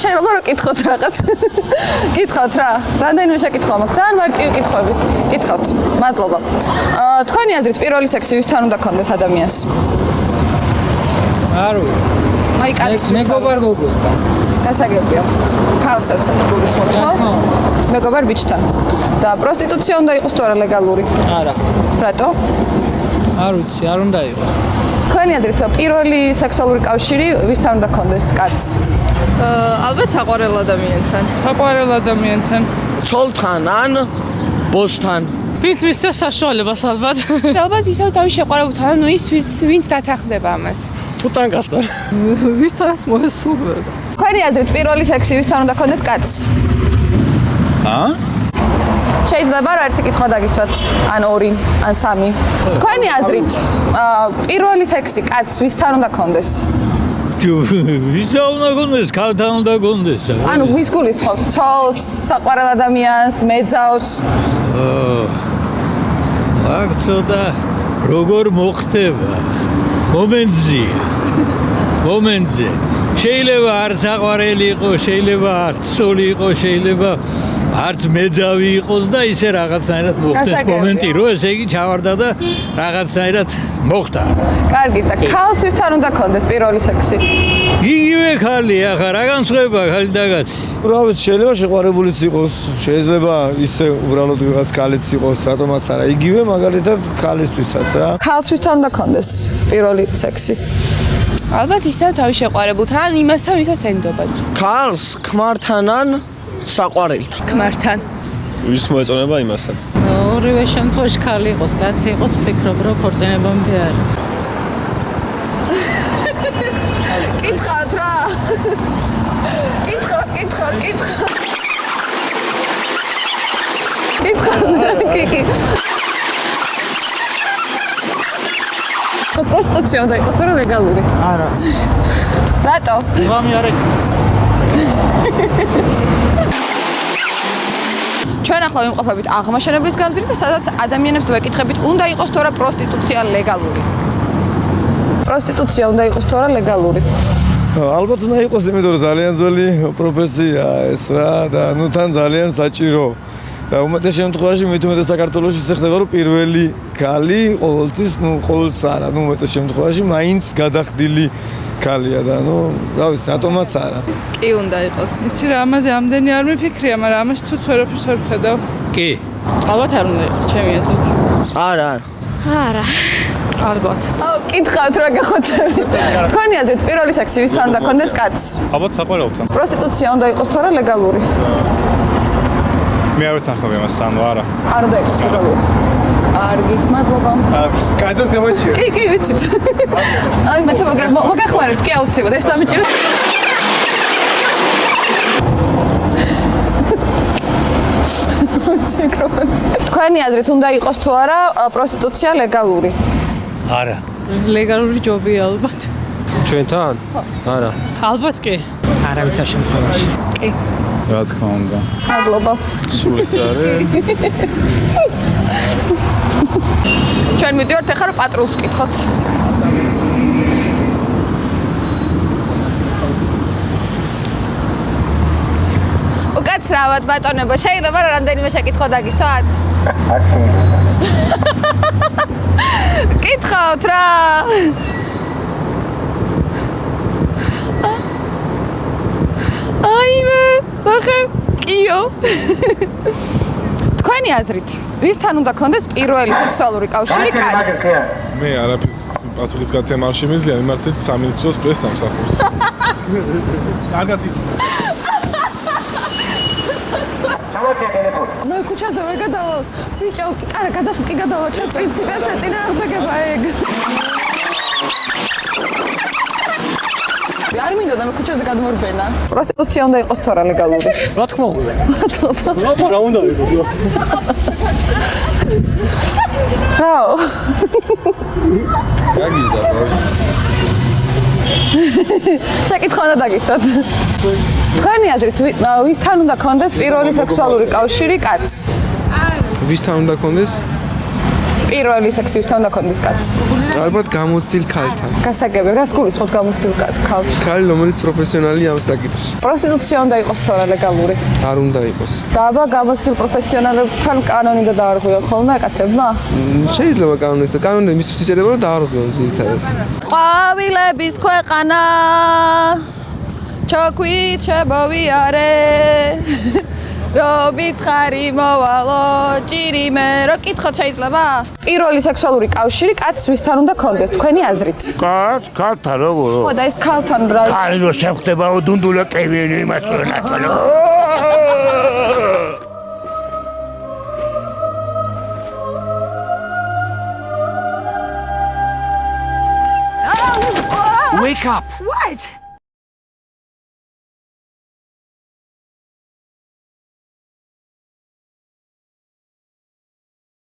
შეიძლება რომ კითხოთ რაღაც. კითხოთ რა. რამდენიმე შეკითხვა მაქვს. ძალიან მარტივი კითხვები. კითხოთ. მადლობა. თქვენი აზრით პირველი სექსი ვისთან უნდა კონდეს ადამიანს? არ ვიცი. აი კაცს მეგობარ გოგოსთან. გასაგებია. ქალსაც გულისხმობ ხო? მეგობარ ბიჭთან. და პროსტიტუცია უნდა იყოს თუ არა ლეგალური? არა. რატო? არ ვიცი, არ უნდა იყოს. თქვენი აზრით პირველი სექსუალური კავშირი ვისთან უნდა კონდეს კაცს? ალბათ საყვარელ ადამიანთან. საყვარელ ადამიანთან. ცოლთან ან ბოსთან. ვინც მისცემს საშუალებას ალბათ. ალბათ ისევ თავის შეყვარებულთან, ანუ ის ვინც დათანხმდება ამას. ფუტანკასთან. ვისთანაც მოესურვება. თქვენი აზრით პირველი სექსი ვისთან უნდა კონდეს კაცს? შეიძლება რა ერთი კითხვა დაგისვათ, ან ორი, ან სამი. თქვენი აზრით პირველი სექსი კაცს ვისთან უნდა კონდეს? ვისთან უნდა კონდეს? ქალთან უნდა კონდეს. ანუ ვის გულისხმობთ? ცოლს, საყვარელ ადამიანს, მეძავს? აქ ცოტა როგორ მოხდება? მომენტზე. შეიძლება არ საყვარელი იყოს, შეიძლება არ ცოლი იყოს, შეიძლება არც მეძავი იყოს და ისე რაღაცნაირად მოხდეს მომენტი, რომ ესე იგი ჩავარდა და რაღაცნაირად მოხდა. კარგი, და ქალს ვისთან უნდა კონდეს პირველი სექსი? იგივე ქალია, ხა რა განსხვავება ქალი და კაცი? რა ვიცი, შეიძლება შეყვარებულიც იყოს, შეიძლება ისე უბრალოდ ვიღაც ქალიც იყოს, რატომაც არა. იგივე მაგალითად ქალისთვისაც რა. ქალს ვისთან უნდა კონდეს პირველი სექსი? ალბათ ისევ თავის შეყვარებულთან, ან იმასთან, ვისაც ენდობა. ქალს ქმართან ან საყვარელთან. ქმართან. ვის მოეწონება იმასთან? ორივე შემთხვევაში ქალი იყოს, კაცი იყოს, ვფიქრობ, რომ ქორწინებამდე არის. კითხავთ რა. კითხავთ. კი. პროსტიტუცია უნდა იყოს თუ რა ლეგალური? არა. რატო? ღამე არ იქნება. ჩვენ ახლა ვიმყოფებით აღმაშენებლის გამზირით, სადაც ადამიანებს ვეკითხებით, უნდა იყოს თუ არა პროსტიტუცია ლეგალური? პროსტიტუცია უნდა იყოს თუ არა ლეგალური? ალბათ უნდა იყოს, იმიტომ რომ ძალიან ძველი პროფესია ეს რა და ნუ თან ძალიან საჭირო. და უმეტეს შემთხვევაში მით უმეტეს საქართველოში ისე ხდება, რომ პირველი ქალი ყოველთვის, ყოველთვის არა, უმეტეს შემთხვევაში მაინც გადახდილი ქალია და რა ვიცი, რატომაც არა. კი უნდა იყოს. იცი რა, ამაზე ამდენი არ მიფიქრია, მაგრამ ამაში ცუც ვერაფერს არ ვხედავ. კი. ალბათ არ უნდა იყოს, ჩემი აზრით. არა. არა. ალბათ. კითხავთ რა გახოცებით. თქვენი აზრით პირველი სექსი ვისთან უნდა კონდეს კაცს? ალბათ საყვარელთან. პროსტიტუცია უნდა იყოს თუ არა ლეგალური? მე არ ვეთანხმები ამას, ანუ არა. არ უნდა იყოს ლეგალური. კარგი, მადლობა. კაიძოს გამოიჩიო. კი, ვიცით. აი, მეც მოგახმარებთ, კი აუცილებლად, ეს დამიჭიროს. თქვენი აზრით უნდა იყოს თუ არა პროსტიტუცია ლეგალური? არა. ლეგალური ჯობია ალბათ. ჩვენთან? არა. ალბათ კი. არავითარ შემთხვევაში. კი. რა თქმა უნდა. მადლობა. სულ ეს არის. ჩვენ მივიდივართ ახლა რომ პატრულს ვკითხოთ. უკაცრავად ბატონებო, შეიძლება რა რამდენიმე შეკითხვა დაგისვათ? კითხავთ რა. აიმე, ნახე, კიო. თქვენი აზრით, ვისთან უნდა კონდეს პირველი სექსუალური კავშირი კაცს? მე არაფერს პასუხის გაცემა არ შემიძლია, მიმართეთ სამინისტროს პრესსამსახურს. კარგად იცით. მე ქუჩაზე ვერ გადავალ. ბიჭო, არა, გადასვით კი გადავალ, ჩემს პრინციპებს ეწინააღმდეგება ეგ. არ მინდოდა მე ქუჩაზე გადმორბენა. პროსტიტუცია უნდა იყოს თუ არა ლეგალური? რა თქმა უნდა. მადლობა. რა უნდა იყოს? რაო? გაგიზდა ბავშვი. შეკითხვა უნდა დაგისვათ. თქვენი აზრით ვისთან უნდა კონდეს პირველი სექსუალური კავშირი კაცს? ვისთან უნდა კონდეს? პირველი სექსი ვისთან უნდა კონდეს კაცს? ალბათ გამოცდილ ქალთან. გასაგები, რას გულისხმობთ გამოცდილ ქალში? ქალი, რომელიც პროფესიონალი ამ საკითხში. პროსტიტუცია უნდა იყოს სწორად ლეგალური. არ უნდა იყოს. და აბა გამოცდილ პროფესიონალებთან კანონი და დაარღვიონ ხოლმე კაცებმა? შეიძლება კანონის და კანონი მისთვის ისედება რომ დაარღვიონ ძირითადად. ყვავილების ქვეყანა ჩოქვით შემოვიარე რომ მითხარი მოვალო ჭირიმე რო კითხოთ შეიძლება? პირველი სექსუალური კავშირი კაცს ვისთან უნდა კონდეს თქვენი აზრით? ქალთან როგორ? ხო და ეს ქალთან რა? ქალი რო შეხვდებაო დუნდულა კევინი იმას რო ნათვალო. Wake up! What?